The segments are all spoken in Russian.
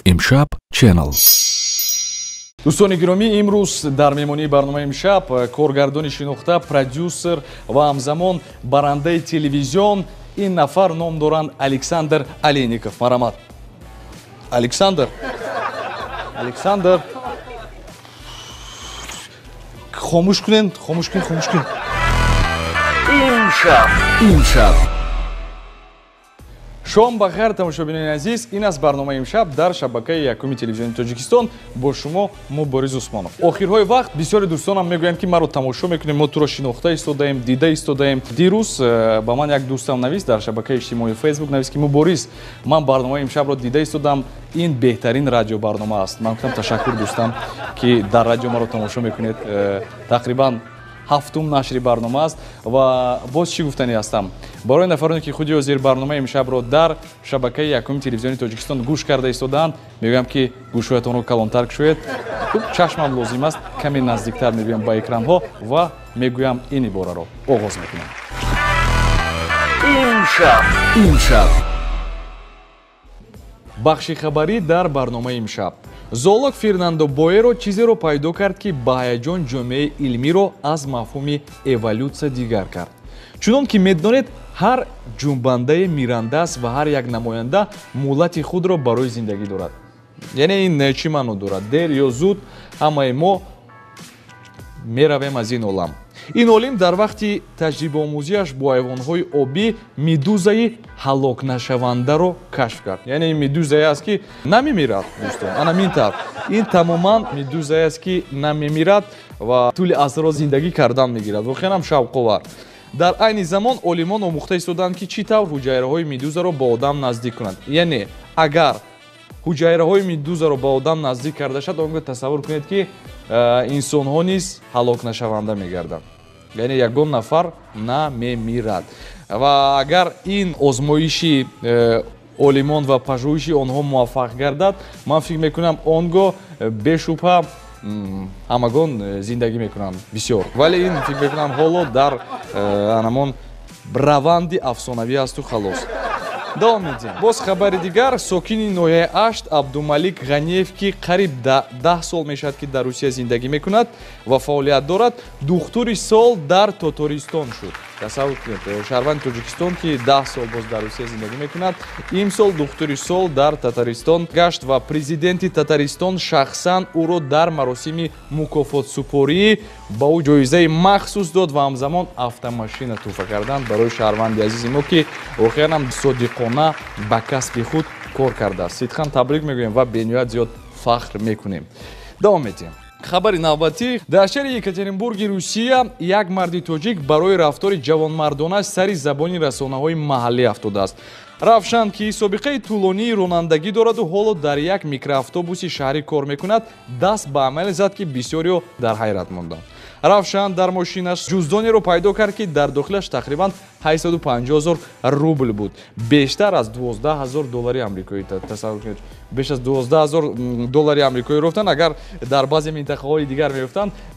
امشب چینل. دوستان گرامی، امروز در مهمانی برنامه امشب کارگردان شناخته، پرودیوسر و همزمان برنده تلویزیون این نفر نام دارند الکساندر الینیکوف. مرحمت الکساندر. خاموش کنین. امشب شام бахер тамошобинони азиз, ин аст барномаи имшаб дар шабакаи якуми телевизиони Тоҷикистон бо шумо Мубориз Усмонов. Охирҳои вақт бисёри дӯстонам мегӯянд ки маро тамошо мекунем, мо туро шинохта истодаем, дида истодаем. Дирӯз ба ман як дӯстам навист дар шабакаи иҷтимоии Facebook, навист ки Мубориз, ман барномаи имшабро дида истодам, ин беҳтарин радиобарнома аст. Ман гуфтам ташаккур дӯстам ки дар радио маро тамошо мекунед. Тақрибан ҳафтум нашри барнома аст ва боз чӣ гуфтанӣ ҳастам. Барои нафароне ки худи ҳозир барномаи имшабро дар шабакаи якуми телевизиони Тоҷикистон гӯш карда истодаанд, мегӯям ки гӯшҳоятонро калонтар кушоед. Хуб, чашмам лозим аст, каме наздиктар мебиям ба экранҳо ва мегӯям ин ибораро оғоз мекунам. имшаб бахши хабарӣ дар барномаи имшаб. Зоолог Фернандо Боеро чизеро пайдо кард ки ба ҳаяҷон ҷомеаи илмиро аз мафҳуми эволюсия дигар кард. Чунон ки медонед, ҳар ҷунбандаи мирандааст ва ҳар як намоянда муллати худро барои зиндагӣ дорад. Яъне ин чӣ маъно дорад? Дер ё зуд ҳамаи мо меравем аз ин олам. Ин олим дар вақти таҷрибаомӯзиаш бо ҳайвонҳои обӣ медузаи ҳалокнашавандаро кашф кард. Яъне ин медузае аст ки намемирад, дӯстон. Ана мин тавр. Ин тамоман медузае аст ки намемирад ва тӯли асрро зиндагӣ кардан мегирад. Воқеан ҳам шавқовар. Дар айни замон олимон омӯхта истоданд ки чӣ тавр ҳуҷайраҳои медузаро ба одам наздик кунанд. Яъне агар ҳуҷайраҳои медузаро ба одам наздик карда шад, он гӯҳ тасаввур кунед ки инсонҳо низ ҳалокнашаванда мегарданд. Яъне ягон нафар намемирад. Ва агар ин озмоиши олимон ва пажӯҳиши онҳо муваффақ гардад, ман фикр мекунам он гоҳ бешубҳа ҳамагон зиндагӣ мекунанд бисёр. Вале ин фикр мекунам ҳоло дар анамон раванди афсонавӣ асту халос. давом медиҳем. Боз хабари дигар, сокини ноҳияи Ашт Абдумалик Ғаниев ки қариб 10 сол мешавад ки дар Русия зиндагӣ мекунад ва фаъолият дорад, духтури сол дар Татаристон шуд. Тасаввур кунед, шаҳрванди Тоҷикистон ки 10 сол боз дар Русия зиндагӣ мекунад, имсол духтури сол дар Татаристон гашт ва президенти Татаристон шахсан ӯро дар маросими мукофотсупорӣ ба ӯ ҷоизаи махсус дод ва ҳамзамон автомашина тӯҳфа карданд барои шаҳрванди азизи мо ки воқеан ҳам содиқона ба касби худ кор кардааст. Сидхан табрик мегӯем ва бениҳоят зиёд фахр мекунем. Давом медиҳем. Хабари навбатӣ. Дар шаҳри Екатеринбурги Русия як марди тоҷик барои рафтори ҷавонмардона сари забони расонаҳои маҳаллӣ афтодааст. Равшан ки собиқаи тӯлонии ронандагӣ дораду ҳоло дар як микроавтобуси шаҳрӣ кор мекунад, даст ба амале зад ки бисёриҳо дар ҳайрат монданд. Равшан дар мошинаш ҷуздонеро пайдо кард ки дар дохилаш тақрибан 850 000 рубл буд. Бештар аз 12 000 доллари амрикоӣ. Тасаввур кунед, беш аз 12 000 доллари амрикоӣ рафтан, агар дар баъзе минтақаҳои дигар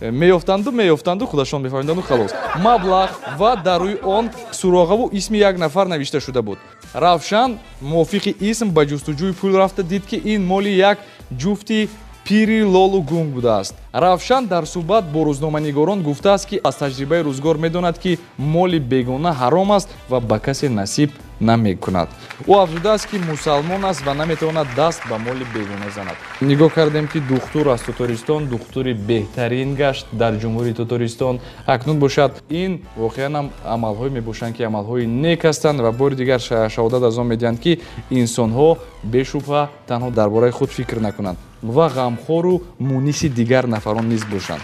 меёфтанду худашон мефаҳмиданду халос. Маблағ ва дар рӯи он суроғаву исми як нафар навишта шуда буд. Равшан мувофиқи исм ба ҷустуҷӯи пул рафта, дид ки ин моли як ҷуфти пири лолу гунг будааст. Равшан дар суҳбат бо рӯзноманигорон гуфтааст ки аз таҷрибаи рӯзгор медонад ки моли бегона ҳаром аст ва ба касе насиб намекунад. ӯ афзудааст ки мусалмон аст ва наметавонад даст ба моли бегона занад. Нигоҳ кардем ки духтур аз Татаристон духтури беҳтарин гашт дар ҷумҳурии Татаристон. Акнун бошад, ин воқеан ҳам амалҳое мебошанд ки амалҳои нек ҳастанд ва бори дигар шаҳодат аз он медиҳанд ки инсонҳо бешубҳа танҳо дар бораи худ фикр накунанд ва ғамхору муниси дигар нафарон низ бошанд.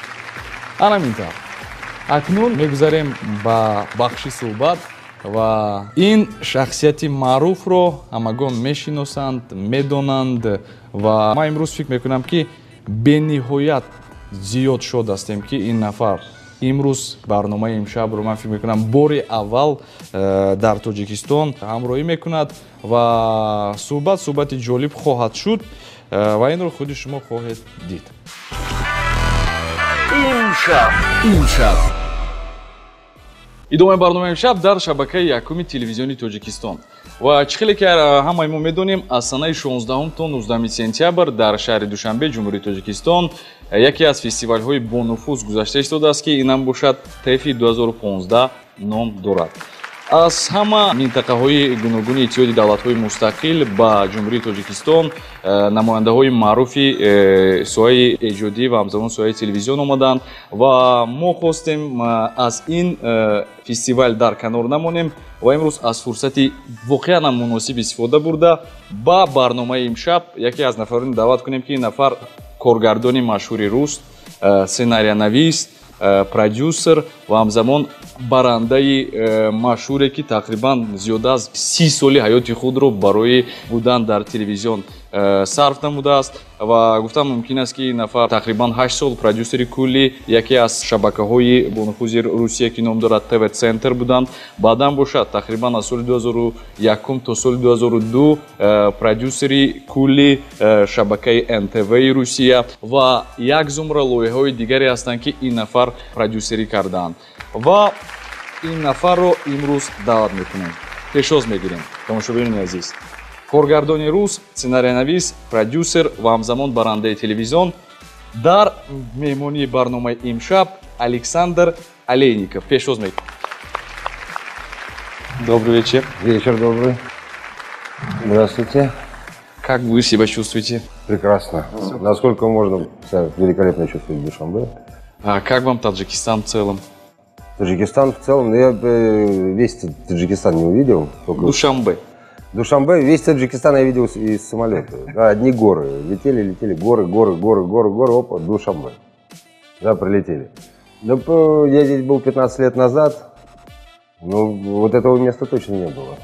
Ана мин тавр. Акнун мегузарем ба бахши суҳбат ва ин шахсияти маъруфро ҳамагон мешиносанд, медонанд ва ман имрӯз фикр мекунам ки бениҳоят зиёд шод ҳастем ки ин нафар имрӯз барномаи имшабро ман фикр мекунам бори аввал дар Тоҷикистон ҳамроҳӣ мекунад ва суҳбати ҷолиб хоҳад шуд ва инро худи шумо хоҳед дид. имшаб идомаи барномаи имшаб дар шабакаи якуми телевизиони Тоҷикистон. ва чӣ хеле ки ҳамаи мо медонем аз санаи 16 то 19 сентябр дар шаҳри Душанбе, ҷумҳурии Тоҷикистон яке аз фестивалҳои бонуфуз гузашта истодааст, ки инам бошад ТЭФИ 2015 ном дорад. аз ҳама минтақаҳои гуногуни иттиҳоди давлатҳои мустақил ба ҷумҳурии Тоҷикистон намояндаҳои маъруфи соҳаи эҷодӣ ва ҳамзамон соҳаи телевизион омаданд ва мо хостем аз ин фестивал дар канор намонем ва имрӯз аз фурсати воқеан муносиб истифода бурда ба барномаи имшаб яке аз нафарони даъват кунем, ки ин нафар коргардони машҳури рус, сценарионавис, продюсер ва ҳамзамон барандаи машҳуре, ки тақрибан зиёда аз 30 соли ҳаёти худро барои будан дар телевизион сарф намудааст ва гуфтам мумкин аст ки ин нафар тақрибан 8 сол продюсери кулли яке аз шабакаҳои бонуфузи Русия, ки ном дорад ТВ Центр буданд. Баъдан бошад тақрибан аз соли 2001 то соли 2002 продюсери кулли шабакаи НТВ-и Русия ва як зумра лоиҳаҳои дигаре ҳастанд, ки ин нафар продюсерӣ кардаанд ва ин нафарро имрӯз даъват мекунем. пешоз мегирем. Тамошобинони азиз, коргардони рус, сценарионавис, продюсер ва ҳамзамон барандаи телевизион дар меҳмонии барномаи имшаб Александр Олейников. Пешоз мекунем. Добрый вечер. Вечер добрый. Здравствуйте. Как вы себя чувствуете? Прекрасно. Насколько можно себя великолепно чувствовать в Душанбе. А как вам Таджикистан в целом? Таджикистан в целом, я весь Таджикистан не увидел. Только Душанбе. Душанбе, весь Таджикистан я видел из самолета. Да, одни горы. Летели, горы, опа, Душанбе. Да, прилетели. Да, я здесь был 15 лет назад, но вот этого места точно не было.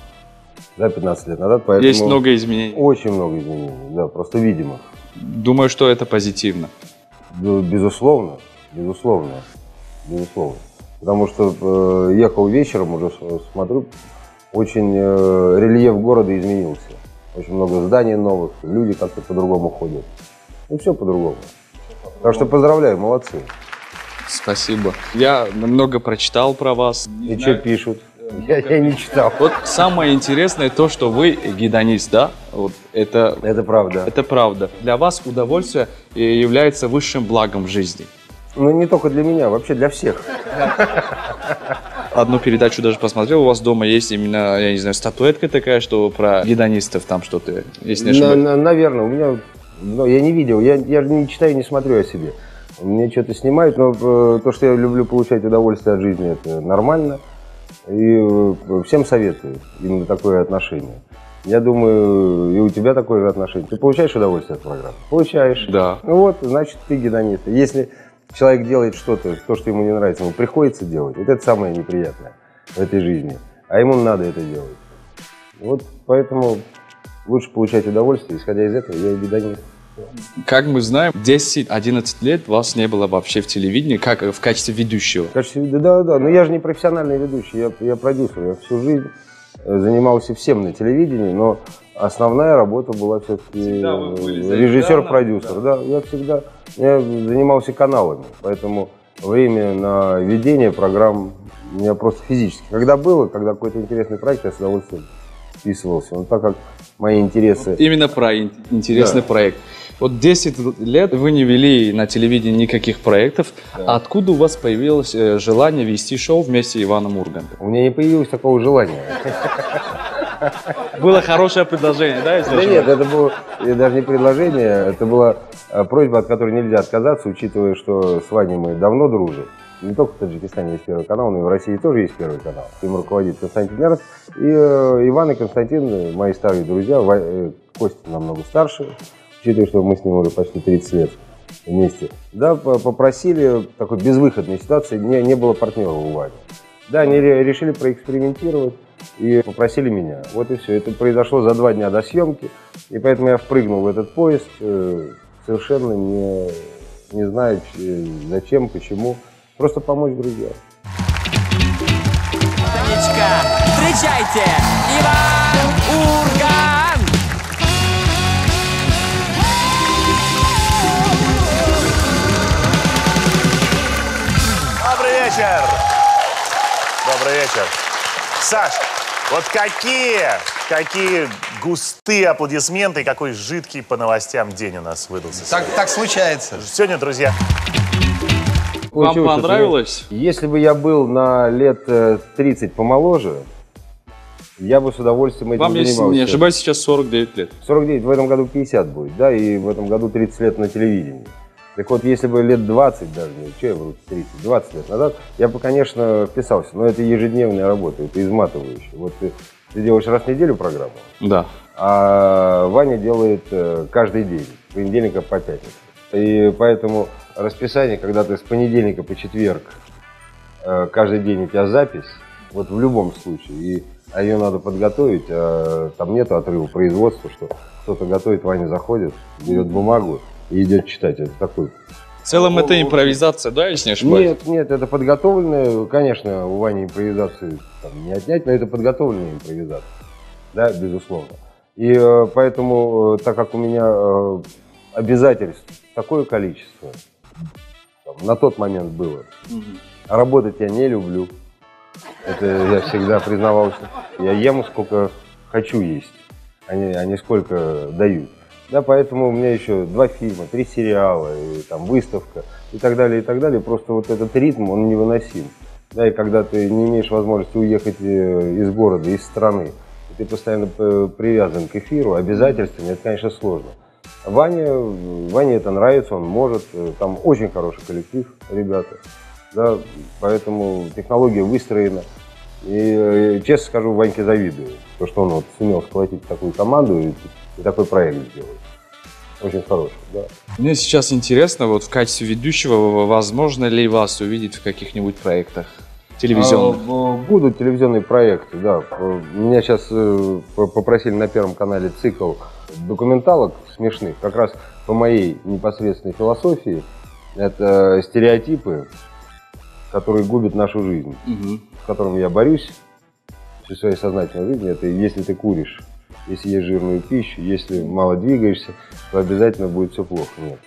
Да, 15 лет назад, поэтому... Есть много изменений. Очень много изменений, да, просто видимых. Думаю, что это позитивно. Безусловно. Потому что ехал вечером, уже смотрю, очень рельеф города изменился. Очень много зданий новых, люди как-то по-другому ходят. И все по-другому. Так что поздравляю, молодцы. Спасибо. Я много прочитал про вас. И что пишут? Я не читал. Вот самое интересное то, что вы гедонист, да? Вот это правда. Это правда. Для вас удовольствие является высшим благом в жизни. Ну, не только для меня, вообще для всех. Одну передачу даже посмотрел, у вас дома есть именно, я не знаю, статуэтка такая, что про гедонистов там что-то, если не ошибаюсь. Наверное, у меня, но я не видел, я не читаю, не смотрю о себе. Мне что-то снимают, но то, что я люблю получать удовольствие от жизни, это нормально. И всем советую именно такое отношение. Я думаю, и у тебя такое же отношение. Ты получаешь удовольствие от программы? Получаешь. Да. Ну вот, значит, ты гедонист. Если человек делает что-то, то, что ему не нравится, ему приходится делать, вот это самое неприятное в этой жизни. А ему надо это делать. Вот поэтому лучше получать удовольствие, исходя из этого, я и гедонист. Как мы знаем, 10-11 лет вас не было вообще в телевидении, как в качестве ведущего. В качестве, да, но я же не профессиональный ведущий, я продюсер, я всю жизнь занимался всем на телевидении, но основная работа была все-таки режиссер-продюсер. Да, я занимался каналами, поэтому время на ведение программ у меня просто физически. Когда какой-то интересный проект, я с удовольствием вписывался. Но так как мои интересы... Именно про интересный проект. Вот 10 лет вы не вели на телевидении никаких проектов. Да. Откуда у вас появилось желание вести шоу вместе с Иваном Ургантом? У меня не появилось такого желания. Было хорошее предложение, да? Да нет, это было даже не предложение, это была просьба, от которой нельзя отказаться, учитывая, что с Ваней мы давно дружим. Не только в Таджикистане есть первый канал, но и в России тоже есть первый канал. Им руководит Константин Эрнст. И Иван и Константин, мои старые друзья, Костя намного старше, учитывая, что мы с ним уже почти 30 лет вместе. Да, попросили, в такой безвыходной ситуации, не было партнера у Вани. Да, они решили проэкспериментировать и попросили меня. Вот и все. Это произошло за 2 дня до съемки, и поэтому я впрыгнул в этот поезд, совершенно не зная, зачем, почему. Просто помочь друзьям. Встречайте, Иван Ургант! Добрый вечер! Добрый вечер. Саш, вот какие Какие густые аплодисменты, какой жидкий по новостям день у нас выдался. Так случается. Сегодня, друзья, Вам Получилось, что понравилось? Если бы я был на лет 30 помоложе, я бы с удовольствием этим Вам, если занимался. не ошибаюсь, сейчас 49 лет. 49, в этом году 50 будет, да, и в этом году 30 лет на телевидении. Так вот, если бы лет 20 даже, что я вру, 30, 20 лет назад, я бы, конечно, вписался, но это ежедневная работа, это изматывающе. Вот ты делаешь раз в неделю программу, Да. а Ваня делает каждый день, с понедельника по пятницу. И поэтому расписание, когда ты с понедельника по четверг, каждый день у тебя запись, вот в любом случае, а ее надо подготовить, там нет отрыва производства, что кто-то готовит, Ваня заходит, берет бумагу и идет читать. Это такой... В целом это импровизация, да, если не ошибаюсь? Нет, это подготовленная, конечно, у Вани импровизации там, не отнять, но это подготовленная импровизация, да, безусловно. И поэтому, так как у меня обязательств такое количество, там, на тот момент было, а работать я не люблю, это я всегда признавался, я ем сколько хочу есть, а не сколько дают. Да, поэтому у меня еще 2 фильма, 3 сериала, и, там, выставка и так далее, и так далее. Просто вот этот ритм, он невыносим. Да, и когда ты не имеешь возможности уехать из города, из страны, и ты постоянно привязан к эфиру, обязательствам, это, конечно, сложно. Ване это нравится, он может, там очень хороший коллектив, ребята. Да, поэтому технология выстроена. И, честно скажу, Ваньке завидую, то, что он вот сумел схватить такую команду и такой проект сделать. Очень хороший, да. Мне сейчас интересно, вот в качестве ведущего, возможно ли вас увидеть в каких-нибудь проектах телевизионных? Будут телевизионные проекты, да. Меня сейчас попросили на Первом канале цикл документалок смешных, как раз по моей непосредственной философии. Это стереотипы, которые губят нашу жизнь, с которыми я борюсь всю свою сознательную жизнь. Это если ты куришь, если ешь жирную пищу, если мало двигаешься, то обязательно будет все плохо. Нет,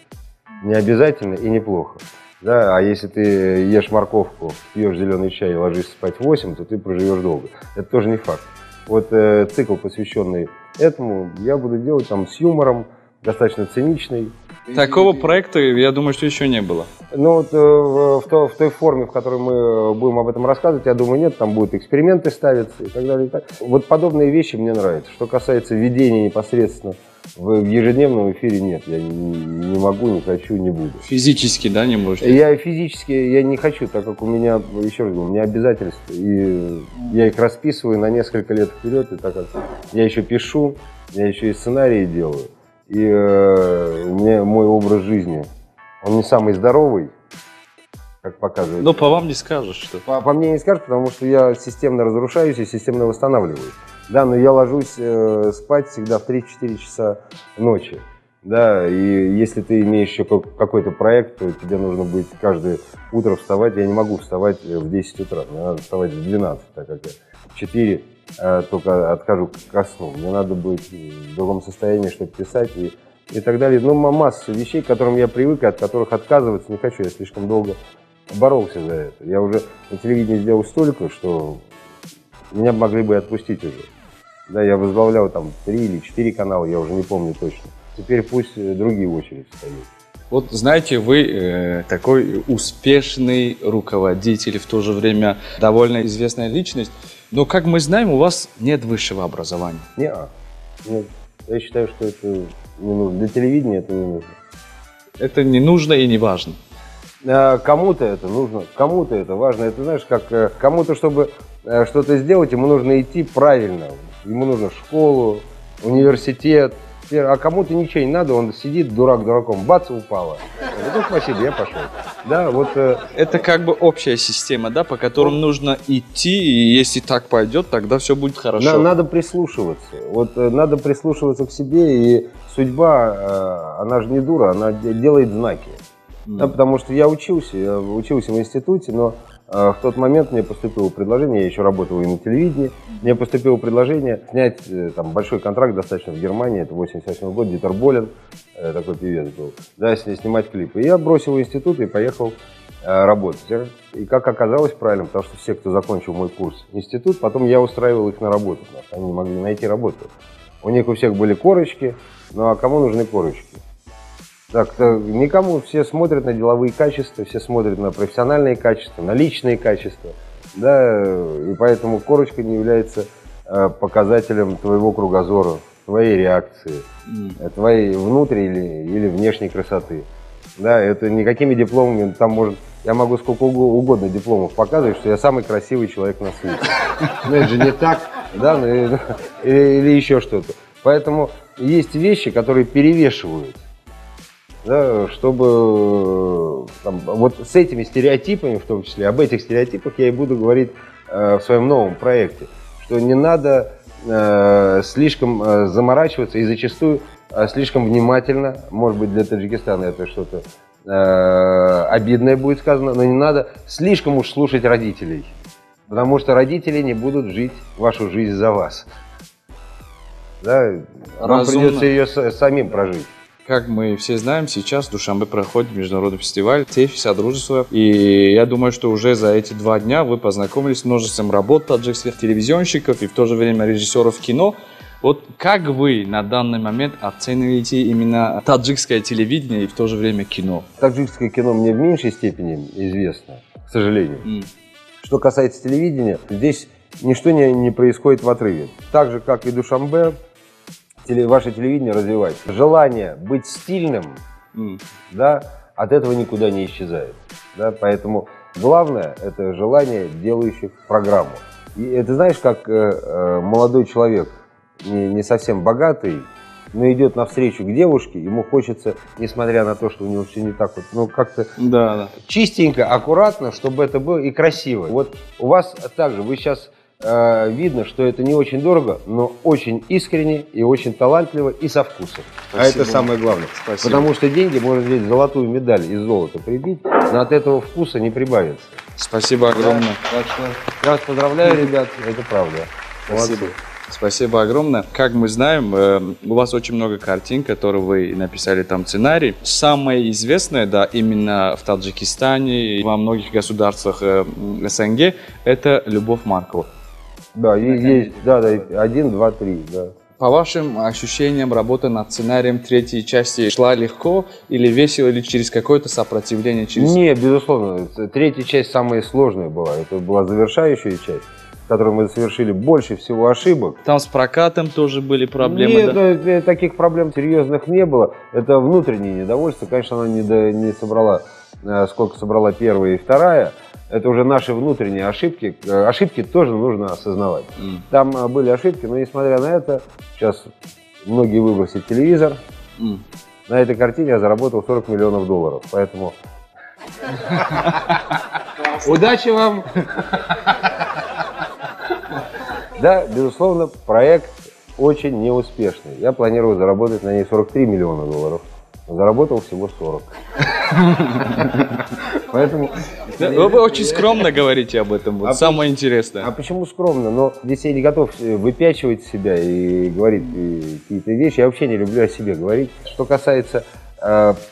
не обязательно и неплохо. Да, а если ты ешь морковку, пьешь зеленый чай и ложишься спать в 8, то ты проживешь долго. Это тоже не факт. Вот цикл, посвященный этому, я буду делать там с юмором, достаточно циничный. Такого проекта, я думаю, что еще не было. Ну вот в той форме, в которой мы будем об этом рассказывать, я думаю, нет, там будут эксперименты ставиться и так далее. И так. Вот подобные вещи мне нравятся. Что касается ведения непосредственно в ежедневном эфире, нет, я не могу, не хочу, не буду. Физически, да, не можете? Я физически не хочу, так как у меня, еще раз говорю, у меня обязательства, и я их расписываю на несколько лет вперед, и так как я еще пишу, я еще и сценарии делаю. И у меня мой образ жизни, он не самый здоровый, как показывает. Ну, по вам не скажешь, что. По мне не скажешь, потому что я системно разрушаюсь и системно восстанавливаюсь. Да, но я ложусь спать всегда в 3-4 часа ночи. Да, и если ты имеешь еще какой-то проект, то тебе нужно будет каждое утро вставать. Я не могу вставать в 10 утра, мне надо вставать в 12, так как я в 4 только отхожу ко сну. Мне надо быть в другом состоянии, чтобы писать и так далее. Ну, масса вещей, к которым я привык, и от которых отказываться не хочу. Я слишком долго боролся за это. Я уже на телевидении сделал столько, что меня могли бы отпустить уже. Да, я возглавлял там 3 или 4 канала, я уже не помню точно. Теперь пусть другие в очередь встают. Вот знаете, вы такой успешный руководитель, в то же время довольно известная личность, но, как мы знаем, у вас нет высшего образования. Нет. Я считаю, что это не нужно. Для телевидения это не нужно. Это не нужно и не важно. Кому-то это нужно, кому-то это важно. Это, знаешь, как кому-то, чтобы что-то сделать, ему нужно идти правильно. Ему нужно школу, университет. А кому-то ничего не надо, он сидит дурак дураком, бац, упало. Ну, спасибо, я пошел. Да, вот, это как бы общая система, да, по которым нужно идти, и если так пойдет, тогда все будет хорошо. Надо прислушиваться. Вот надо прислушиваться к себе, и судьба, она же не дура, она делает знаки. Да, потому что я учился в институте, но в тот момент мне поступило предложение, я еще работал и на телевидении, мне поступило предложение снять там большой контракт достаточно в Германии, это 88 год, Дитер Болен, такой певец был, да, снимать клипы. И я бросил институт и поехал работать. И как оказалось правильно, потому что все, кто закончил мой курс институт, потом я устраивал их на работу, потому что они не могли найти работу. У них у всех были корочки, ну а кому нужны корочки? Так, никому, все смотрят на деловые качества, все смотрят на профессиональные качества, на личные качества, да, и поэтому корочка не является показателем твоего кругозора, твоей реакции, твоей внутренней или внешней красоты. Да, это никакими дипломами, там может, я могу сколько угодно дипломов показывать, что я самый красивый человек на свете. Но это же не так, да, или еще что-то. Поэтому есть вещи, которые перевешивают, да, чтобы там, вот с этими стереотипами, в том числе, об этих стереотипах я и буду говорить в своем новом проекте, что не надо слишком заморачиваться и зачастую слишком внимательно, может быть, для Таджикистана это что-то обидное будет сказано, но не надо слишком уж слушать родителей, потому что родители не будут жить вашу жизнь за вас. Да? Вам придется ее самим прожить. Как мы все знаем, сейчас в Душанбе проходит международный фестиваль «Тефи Содружества». И я думаю, что уже за эти 2 дня вы познакомились с множеством работ таджикских телевизионщиков и в то же время режиссеров кино. Вот как вы на данный момент оцениваете именно таджикское телевидение и в то же время кино? Таджикское кино мне в меньшей степени известно, к сожалению. Что касается телевидения, здесь ничто не происходит в отрыве. Так же, как и Душанбе, ваше телевидение развивается. Желание быть стильным, да, от этого никуда не исчезает. Да, поэтому главное – это желание делающих программу. И это знаешь, как молодой человек, не совсем богатый, но идет навстречу к девушке, ему хочется, несмотря на то, что у него все не так вот, ну как-то чистенько, аккуратно, чтобы это было и красиво. Вот у вас также, вы сейчас видно, что это не очень дорого, но очень искренне и очень талантливо и со вкусом. Спасибо. А это самое главное. Спасибо. Потому что деньги можно взять золотую медаль из золота прибить, но от этого вкуса не прибавится. Спасибо огромное. Так что я вас поздравляю, ребят, это правда. Спасибо. Молодцы. Спасибо огромное. Как мы знаем, у вас очень много картин, которые вы написали там сценарий. Самое известное, да, именно в Таджикистане и во многих государствах СНГ, это «Любовь Маркова». Да, есть, да, 1, 2, 3, да. По вашим ощущениям, работа над сценарием 3-й части шла легко или весело, или через какое-то сопротивление? Нет, безусловно. 3-я часть самая сложная была. Это была завершающая часть, в которой мы совершили больше всего ошибок. Там с прокатом тоже были проблемы? Нет, да? Таких проблем серьезных не было. Это внутреннее недовольство. Конечно, она не собрала, сколько собрала 1-я и 2-я. Это уже наши внутренние ошибки. Ошибки тоже нужно осознавать. Там были ошибки, но несмотря на это, сейчас многие выбросят телевизор. На этой картине я заработал $40 миллионов. Поэтому удачи вам! Да, безусловно, проект очень неуспешный. Я планирую заработать на ней $43 миллиона. Заработал всего 40. Поэтому... Вы очень скромно говорите об этом, вот самое интересное. А почему скромно? Но здесь я не готов выпячивать себя и говорить какие-то вещи. Я вообще не люблю о себе говорить. Что касается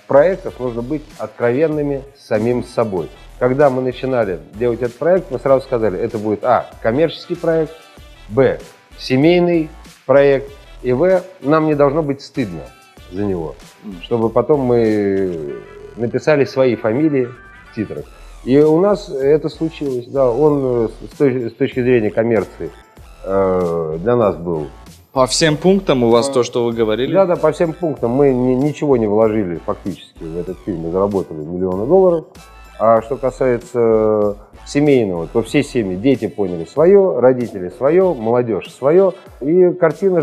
проектов, нужно быть откровенными с самим собой. Когда мы начинали делать этот проект, мы сразу сказали, это будет коммерческий проект, б, семейный проект, и в, нам не должно быть стыдно за него, чтобы потом мы написали свои фамилии в титрах. И у нас это случилось, да, он с точки зрения коммерции для нас был. По всем пунктам у вас то, что вы говорили? Да, по всем пунктам мы ничего не вложили фактически в этот фильм, мы заработали $1 миллион. А что касается семейного, то все семьи, дети поняли свое, родители свое, молодежь свое. И картина,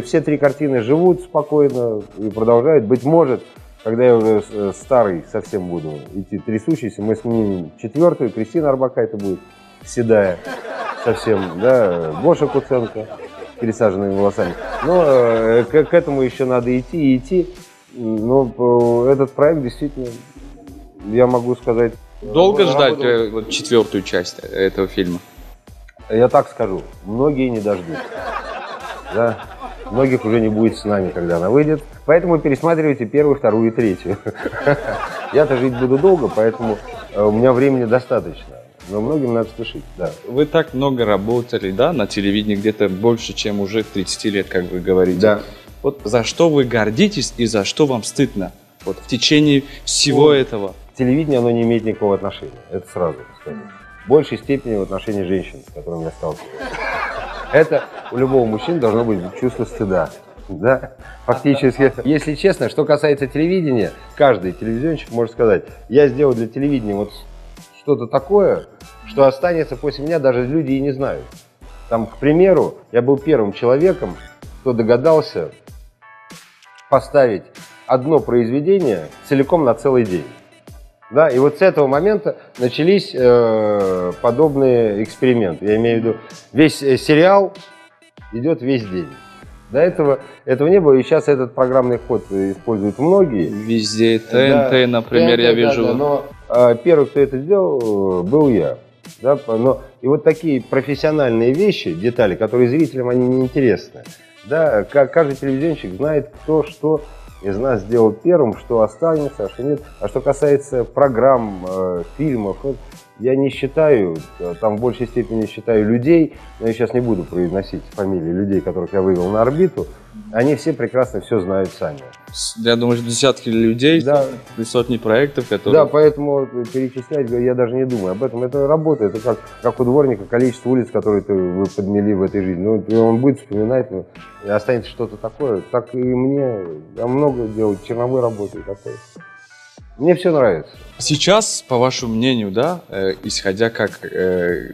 все 3 картины живут спокойно и продолжают. Быть может, когда я уже старый совсем буду идти трясущийся, мы снимем 4-ю, Кристина Арбакайте будет седая совсем, да, Гоша Куценко с пересаженными волосами. Но к этому еще надо идти и идти. Но этот проект действительно... Я могу сказать... Долго ждать 4-ю часть этого фильма? Я так скажу, многие не дождутся. Да? Многих уже не будет с нами, когда она выйдет. Поэтому пересматривайте 1-ю, 2-ю и 3-ю. Я-то жить буду долго, поэтому у меня времени достаточно. Но многим надо спешить, да. Вы так много работали, да, на телевидении, где-то больше, чем уже 30 лет, как вы говорите. Да. Вот за что вы гордитесь и за что вам стыдно? Вот в течение всего этого. Телевидение, оно не имеет никакого отношения, это сразу скажу. В большей степени в отношении женщин, с которыми я сталкиваюсь. Это у любого мужчины должно быть чувство стыда. Да, фактически. Если честно, что касается телевидения, каждый телевизионщик может сказать, я сделал для телевидения вот что-то такое, что останется после меня, даже люди и не знают. Там, к примеру, я был первым человеком, кто догадался поставить одно произведение целиком на целый день. Да, и вот с этого момента начались подобные эксперименты. Я имею в виду, весь сериал идет весь день. До этого не было, и сейчас этот программный ход используют многие. Везде ТНТ, да, например, ТНТ, я вижу. Да, но первый, кто это сделал, был я. Да, и вот такие профессиональные вещи, детали, которые зрителям они не интересны. Да, каждый телевизионщик знает, кто что из нас сделал первым, что останется, а что нет. А что касается программ, фильмов, вот, я не считаю, там в большей степени считаю людей, но я сейчас не буду произносить фамилии людей, которых я вывел на орбиту, они все прекрасно все знают сами. Я думаю, десятки людей, да, сотни проектов, которые... Да, поэтому перечислять я даже не думаю об этом. Это работа, это как у дворника количество улиц, которые вы подмели в этой жизни. Ну, он будет вспоминать, но останется что-то такое. Так и мне, я много делаю черновой работы и такое. Мне все нравится. Сейчас, по вашему мнению, да, исходя как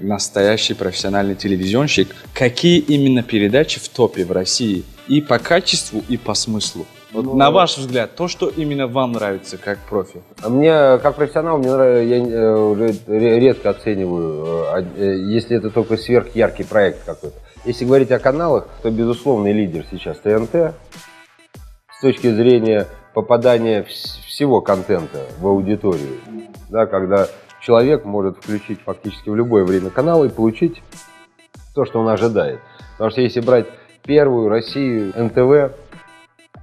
настоящий профессиональный телевизионщик, какие именно передачи в топе в России и по качеству, и по смыслу? Вот на ваш взгляд, то, что именно вам нравится как профи? Мне, как профессионал, мне нравится, я уже редко оцениваю, если это только сверхяркий проект какой-то. Если говорить о каналах, то безусловный лидер сейчас ТНТ с точки зрения попадания всего контента в аудиторию. Да, когда человек может включить фактически в любое время канал и получить то, что он ожидает. Потому что если брать Первую, Россию, НТВ,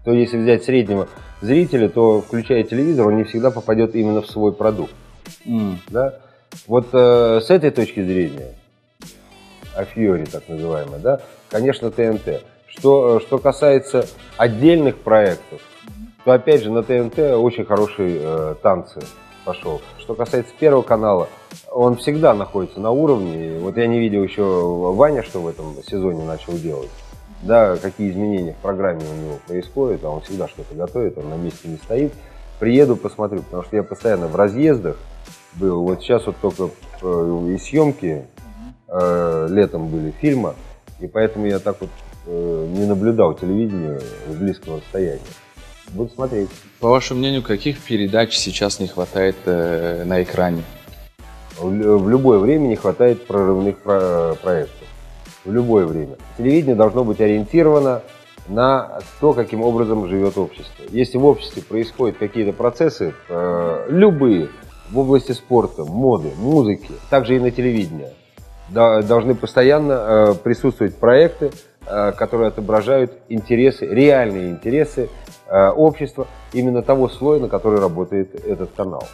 то если взять среднего зрителя, то, включая телевизор, он не всегда попадет именно в свой продукт. Да? Вот с этой точки зрения, афьори так называемое, да, конечно, ТНТ. Что касается отдельных проектов, то опять же на ТНТ очень хорошие танцы пошел. Что касается Первого канала, он всегда находится на уровне. Вот я не видел еще Ваня, что в этом сезоне начал делать. Да, какие изменения в программе у него происходят, а он всегда что-то готовит, он на месте не стоит. Приеду, посмотрю, потому что я постоянно в разъездах был. Вот сейчас вот только и съемки летом были фильма, и поэтому я так вот не наблюдал телевидение с близкого расстояния. Буду смотреть. По вашему мнению, каких передач сейчас не хватает на экране? В любое время не хватает прорывных проектов. В любое время. Телевидение должно быть ориентировано на то, каким образом живет общество. Если в обществе происходят какие-то процессы, любые, в области спорта, моды, музыки, также и на телевидении, должны постоянно присутствовать проекты, которые отображают интересы, реальные интересы общества, именно того слоя, на который работает этот канал.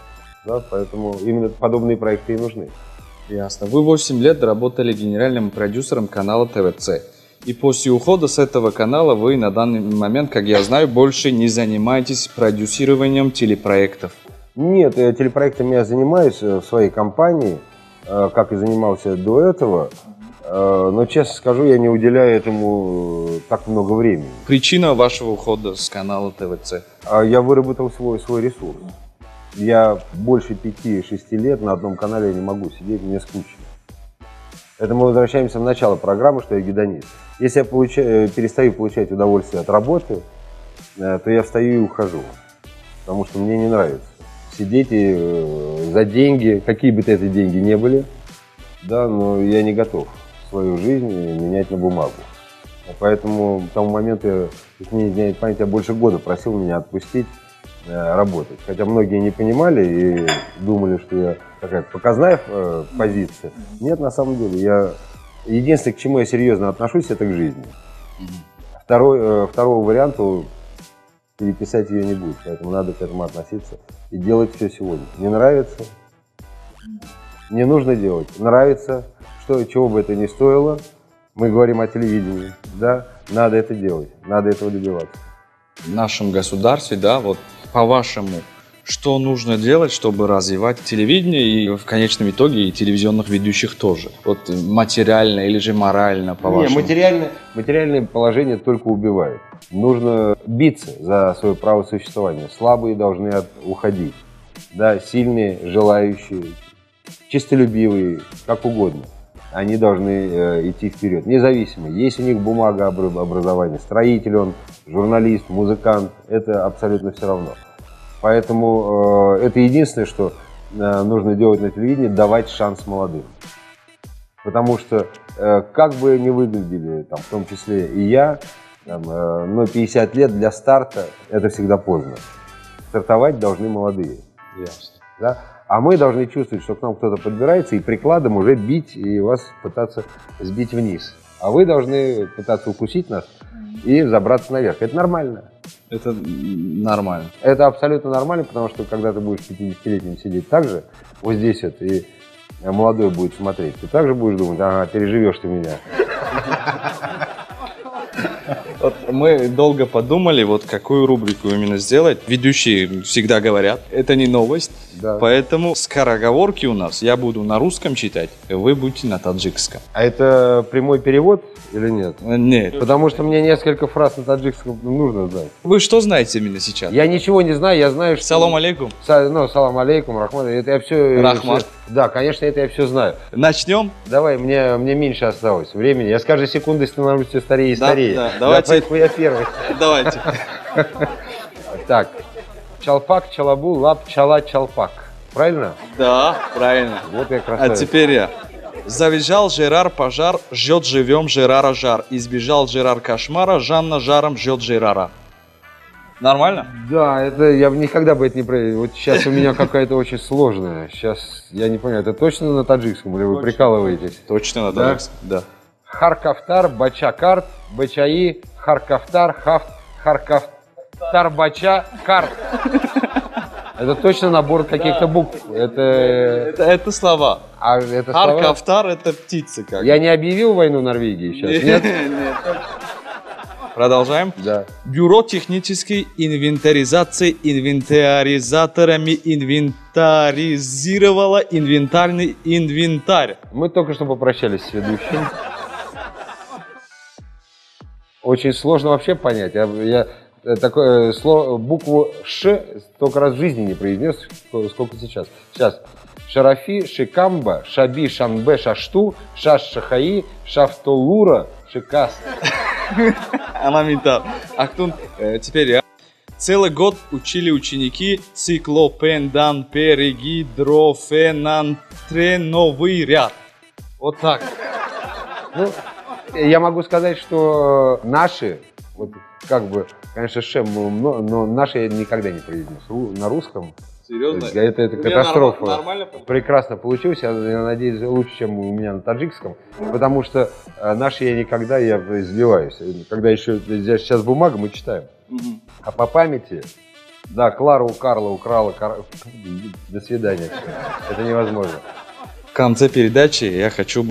Да, поэтому именно подобные проекты и нужны. Ясно. Вы 8 лет работали генеральным продюсером канала ТВЦ. И после ухода с этого канала вы на данный момент, как я знаю, больше не занимаетесь продюсированием телепроектов. Нет, телепроектами я занимаюсь в своей компании, как и занимался до этого. Но, честно скажу, я не уделяю этому так много времени. Причина вашего ухода с канала ТВЦ? Я выработал свой ресурс. Я больше 5-6 лет на одном канале не могу сидеть, мне скучно. Это мы возвращаемся в начало программы, что я гедонист. Если я перестаю получать удовольствие от работы, то я встаю и ухожу. Потому что мне не нравится сидеть и за деньги, какие бы это деньги ни были, да, но я не готов свою жизнь менять на бумагу. Поэтому к тому моменту, если мне не изменяет память, я больше года просил меня отпустить работать. Хотя многие не понимали и думали, что я такая показная позиция. Нет, на самом деле, единственное, к чему я серьезно отношусь, это к жизни. Второго варианта переписать ее не будет, поэтому надо к этому относиться и делать все сегодня. Не нравится, Не нужно делать. Нравится, что, чего бы это ни стоило. Мы говорим о телевидении, да, надо это делать, надо этого добиваться. В нашем государстве, да, вот по-вашему, что нужно делать, чтобы развивать телевидение и в конечном итоге и телевизионных ведущих тоже? Вот материально или же морально, по-вашему? Не, материальное положение только убивает. Нужно биться за свое право существования. Слабые должны уходить, да, сильные, желающие, честолюбивые, как угодно. Они должны идти вперед, независимо, есть у них бумага образования, строитель он, журналист, музыкант, это абсолютно все равно. Поэтому это единственное, что нужно делать на телевидении, давать шанс молодым. Потому что как бы ни выглядели, там, в том числе и я, там, но 50 лет для старта это всегда поздно. Стартовать должны молодые. Ясно. Да? А мы должны чувствовать, что к нам кто-то подбирается и прикладом уже бить и вас пытаться сбить вниз. А вы должны пытаться укусить нас и забраться наверх. Это нормально. Это нормально. Это абсолютно нормально, потому что когда ты будешь 50-летним сидеть так же, вот здесь вот, и молодой будет смотреть, ты также будешь думать, ага, переживешь ты меня. Вот мы долго подумали, вот какую рубрику именно сделать. Ведущие всегда говорят, это не новость, Да. поэтому скороговорки у нас я буду на русском читать, вы будете на таджикском. А это прямой перевод или нет? Нет. Потому что мне несколько фраз на таджикском нужно знать. Вы что знаете именно сейчас? Я ничего не знаю, я знаю, что... Салам алейкум. Салам алейкум, рахмат. Это я все... Рахмат. Да, конечно, это я все знаю. Начнем? Давай, мне меньше осталось времени. Я с каждой секундой становлюсь все старее и Да, старее. да, давайте. Поэтому я первый. Давайте. Так, чалпак, чалабу, лап, чала, чалпак. Правильно? Да, правильно. Вот я А красавец. теперь я. Завизжал Жерар пожар, ждет живем Жерара жар. Избежал Жерар кошмара, Жанна жаром ждет Жерара. Нормально? Да, это я бы никогда бы это не проверил. Вот сейчас у меня какая-то очень сложная. Сейчас я не понимаю, это точно на таджикском или вы прикалываетесь? Точно на Да? таджикском, да. Харкафтар, бача-карт, бачаи, харкафтар, хафт, харкафтар, бача, карт. Это точно набор каких-то букв. Это слова. А это слова? Харкафтар это птицы как. Я не объявил войну Норвегии сейчас, нет? Нет. Продолжаем. Да. Бюро технической инвентаризации инвентаризаторами инвентаризировало инвентарный инвентарь. Мы только что попрощались с ведущим. Очень сложно вообще понять. Я такое слово, букву Ш столько раз в жизни не произнес, сколько сейчас. Сейчас. Шарафи, Шикамба, Шаби, Шанбе, Шашту, Шаш, Шахаи, Шафтолура, Шикас. Амаминтар. Ахтун, теперь я. Целый год учили ученики циклопендан перегидрофенантреновый ряд. Вот так. Ну, я могу сказать, что наши, вот как бы, конечно, Шем, но наши я никогда не произнес. На русском. Серьезно? Это катастрофа. Нормально? Прекрасно получилось, я надеюсь, лучше, чем у меня на таджикском, потому что наши я никогда, я сбиваюсь. Когда еще здесь сейчас бумага, мы читаем. А по памяти, да, Клара у Карла украла, до свидания. Это невозможно. В конце передачи я хочу,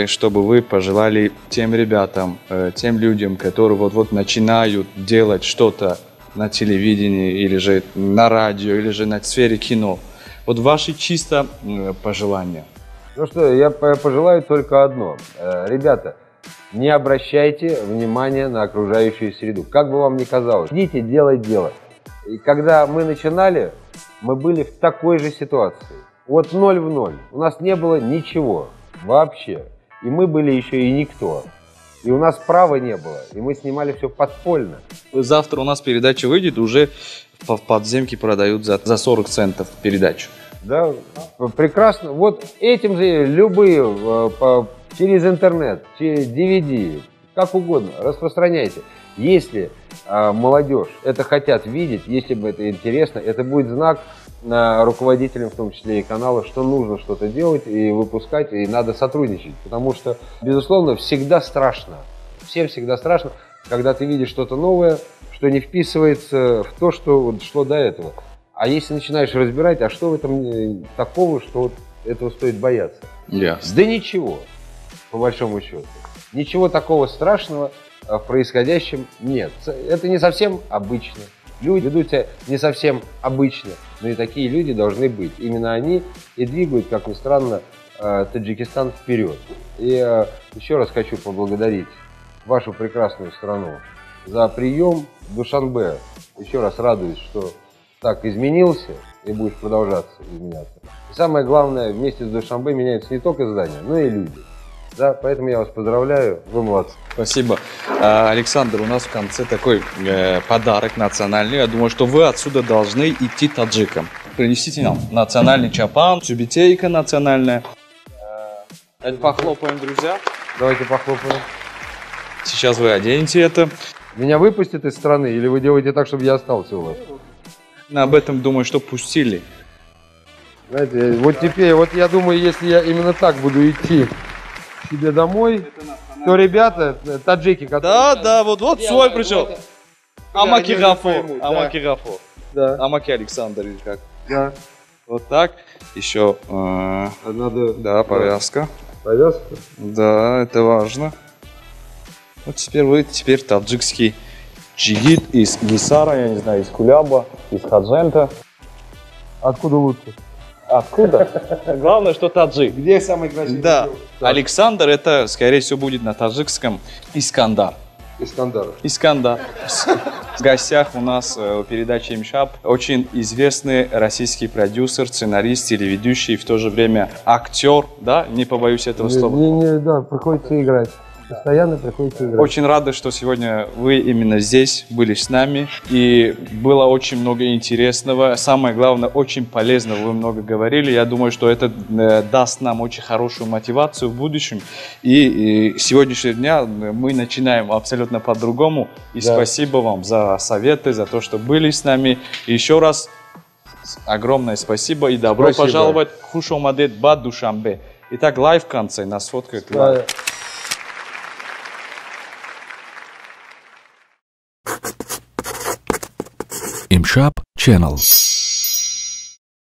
чтобы вы пожелали тем ребятам, тем людям, которые вот-вот начинают делать что-то на телевидении, или же на радио, или же на сфере кино. Вот ваши чисто пожелания. Ну что, я пожелаю только одно. Ребята, не обращайте внимания на окружающую среду. Как бы вам ни казалось, идите делать дело. И когда мы начинали, мы были в такой же ситуации. Вот 0 в 0. У нас не было ничего вообще. И мы были еще и никто. И у нас права не было. И мы снимали все подпольно. Завтра у нас передача выйдет, уже в подземке продают за 40 центов передачу. Да, прекрасно. Вот этим же любые, через интернет, через DVD, как угодно, распространяйте. Если молодежь это хотят видеть, если бы это интересно, это будет знак руководителям, в том числе и каналов, что нужно что-то делать и выпускать, и надо сотрудничать. Потому что, безусловно, всегда страшно. Всем всегда страшно, когда ты видишь что-то новое, что не вписывается в то, что вот шло до этого. А если начинаешь разбирать, а что в этом такого, что вот этого стоит бояться? Ясно. Да ничего, по большому счету. Ничего такого страшного в происходящем нет. Это не совсем обычно. Люди ведут себя не совсем обычно, но и такие люди должны быть. Именно они и двигают, как ни странно, Таджикистан вперед. И еще раз хочу поблагодарить вашу прекрасную страну за прием в Душанбе. Еще раз радуюсь, что так изменился и будет продолжаться изменяться. И самое главное, вместе с Душанбе меняются не только здания, но и люди. Да, поэтому я вас поздравляю, вы молодцы. Спасибо. Александр, у нас в конце такой подарок национальный. Я думаю, что вы отсюда должны идти таджикам. Принесите нам национальный чапан, тюбетейка национальная. Это похлопаем, друзья. Давайте похлопаем. Сейчас вы оденете это. Меня выпустят из страны или вы делаете так, чтобы я остался у вас? Об этом думаю, что пустили. Знаете, вот теперь, вот я думаю, если я именно так буду идти к себе домой, то ребята, таджики, которые... Да, вот свой пришел. Амаки они Гафо. поймут, да. Амаки Гафо. Да, Амаки Александр или как? да. Вот так. Еще, Надо... да, повязка. Повязка? Да, это важно. Вот теперь таджикский джигит из Гисара, я не знаю, из Куляба, из Хаджента. Откуда лучше? Откуда? Главное, что таджик. Где самый красивый? Да. Так. Александр, это, скорее всего, будет на таджикском Искандар. Искандар. Искандар. В гостях у нас в передаче «Имшап» очень известный российский продюсер, сценарист, телеведущий, в то же время актер, да, не побоюсь этого слова. Да, приходится играть. Постоянно приходится играть. Очень рады, что сегодня вы именно здесь были с нами. И было очень много интересного. Самое главное, очень полезного. Вы много говорили. Я думаю, что это даст нам очень хорошую мотивацию в будущем. И с сегодняшнего дня мы начинаем абсолютно по-другому. И Да. спасибо вам за советы, за то, что были с нами. И еще раз огромное спасибо и добро Спасибо. пожаловать в Хушомадет Бад Душанбе. Итак, лайв в конце. Нас сфоткают лайв. Imshap Channel.